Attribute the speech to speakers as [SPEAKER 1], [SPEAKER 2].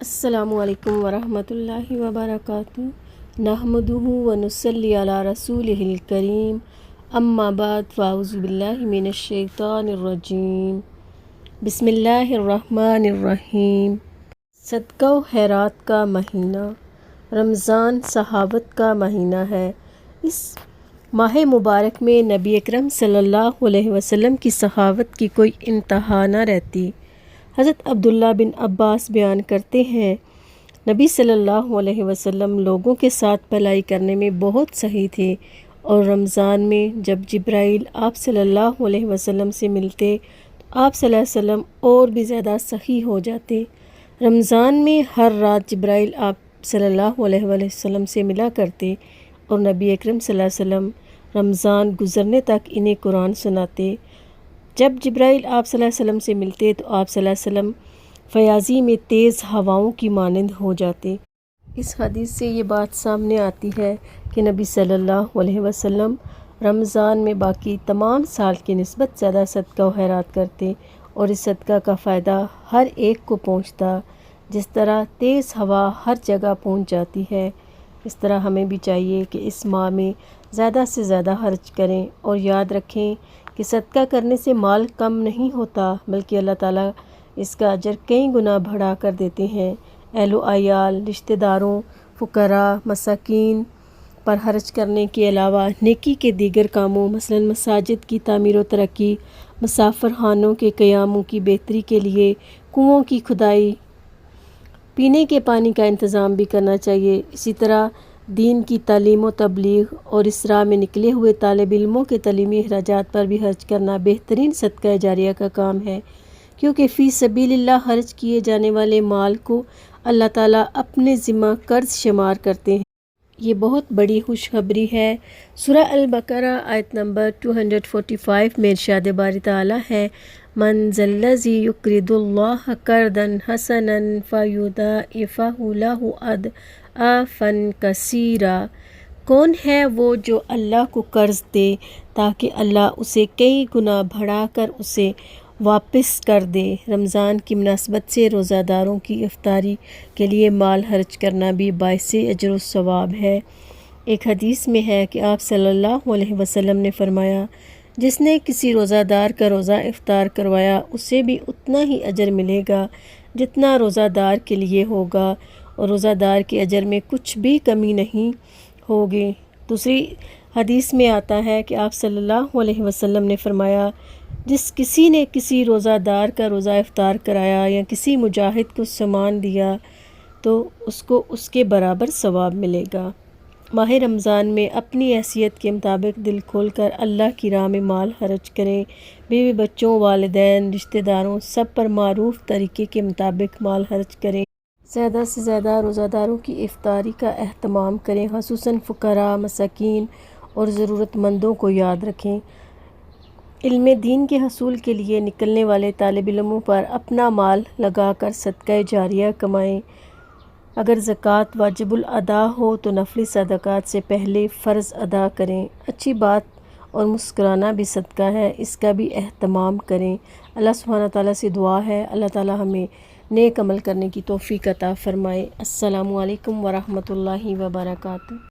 [SPEAKER 1] السلام علیکم ورحمۃ اللہ وبرکاتہ۔ نحمدہ ونصلی علی رسولہ الکریم، اما بعد فاعوذ باللہ من الشیطان الرجیم، بسم اللہ الرحمن الرحیم۔ صدقہ و خیرات کا مہینہ رمضان صحابت کا مہینہ ہے۔ اس ماہ مبارک میں نبی اکرم صلی اللہ علیہ وسلم کی صحابت کی کوئی انتہا نہ رہتی۔ حضرت عبداللہ بن عباس بیان کرتے ہیں، نبی صلی اللہ علیہ وسلم لوگوں کے ساتھ بھلائی کرنے میں بہت سخی تھے، اور رمضان میں جب جبرائیل آپ صلی اللہ علیہ وسلم سے ملتے تو آپ صلی اللہ علیہ وسلم اور بھی زیادہ سخی ہو جاتے۔ رمضان میں ہر رات جبرائیل آپ صلی اللہ علیہ وسلم سے ملا کرتے، اور نبی اکرم صلی اللہ علیہ وسلم رمضان گزرنے تک انہیں قرآن سناتے۔ جب جبرائیل آپ صلی اللہ علیہ وسلم سے ملتے تو آپ صلی اللہ علیہ وسلم فیاضی میں تیز ہواؤں کی مانند ہو جاتے۔ اس حدیث سے یہ بات سامنے آتی ہے کہ نبی صلی اللہ علیہ وسلم رمضان میں باقی تمام سال کی نسبت زیادہ صدقہ و خیرات کرتے، اور اس صدقہ کا فائدہ ہر ایک کو پہنچتا۔ جس طرح تیز ہوا ہر جگہ پہنچ جاتی ہے، اس طرح ہمیں بھی چاہیے کہ اس ماہ میں زیادہ سے زیادہ خرچ کریں، اور یاد رکھیں کہ صدقہ کرنے سے مال کم نہیں ہوتا، بلکہ اللہ تعالیٰ اس کا اجر کئی گنا بڑھا کر دیتے ہیں۔ اہل و عیال، رشتہ داروں، فقراء، مساکین پر خرچ کرنے کے علاوہ نیکی کے دیگر کاموں مثلا مساجد کی تعمیر و ترقی، مسافر خانوں کے قیاموں کی بہتری کے لیے کنوؤں کی کھدائی، پینے کے پانی کا انتظام بھی کرنا چاہیے۔ اسی طرح دین کی تعلیم و تبلیغ اور اس راہ میں نکلے ہوئے طالب علموں کے تعلیمی اخراجات پر بھی خرچ کرنا بہترین صدقہ جاریہ کا کام ہے، کیونکہ فی سبیل اللہ خرچ کیے جانے والے مال کو اللہ تعالیٰ اپنے ذمہ قرض شمار کرتے ہیں۔ یہ بہت بڑی خوشخبری ہے۔ سورہ البقرہ آیت نمبر 245 میں ارشاد باری تعالیٰ ہے، من ذا الذی یقرض اللہ قرضا حسنا فیضاعفہ لہ اضعافا کثیرا۔ کون ہے وہ جو اللہ کو قرض دے تاکہ اللہ اسے کئی گنا بڑھا کر اسے واپس کر دے۔ رمضان کی مناسبت سے روزہ داروں کی افطاری کے لیے مال خرچ کرنا بھی باعث اجر و ثواب ہے۔ ایک حدیث میں ہے کہ آپ صلی اللہ علیہ وسلم نے فرمایا، جس نے کسی روزہ دار کا روزہ افطار کروایا اسے بھی اتنا ہی اجر ملے گا جتنا روزہ دار کے لیے ہوگا، اور روزہ دار کے اجر میں کچھ بھی کمی نہیں ہوگی۔ دوسری حدیث میں آتا ہے کہ آپ صلی اللہ علیہ وسلم نے فرمایا، جس کسی نے کسی روزہ دار کا روزہ افطار کرایا یا کسی مجاہد کو سامان دیا تو اس کو اس کے برابر ثواب ملے گا۔ ماہ رمضان میں اپنی حیثیت کے مطابق دل کھول کر اللہ کی راہ میں مال خرچ کریں۔ بیوی بچوں، والدین، رشتہ داروں سب پر معروف طریقے کے مطابق مال خرچ کریں۔ زیادہ سے زیادہ روزہ داروں کی افطاری کا اہتمام کریں، خصوصاً فقراء، مساکین اور ضرورت مندوں کو یاد رکھیں۔ علم دین کے حصول کے لیے نکلنے والے طالب علموں پر اپنا مال لگا کر صدقہ جاریہ کمائیں۔ اگر زکوٰۃ واجب الادا ہو تو نفلی صدقات سے پہلے فرض ادا کریں۔ اچھی بات اور مسکرانا بھی صدقہ ہے، اس کا بھی اہتمام کریں۔ اللہ سبحانہ تعالیٰ سے دعا ہے اللہ تعالیٰ ہمیں نیک عمل کرنے کی توفیق عطا فرمائے۔ السلام علیکم ورحمۃ اللہ وبرکاتہ۔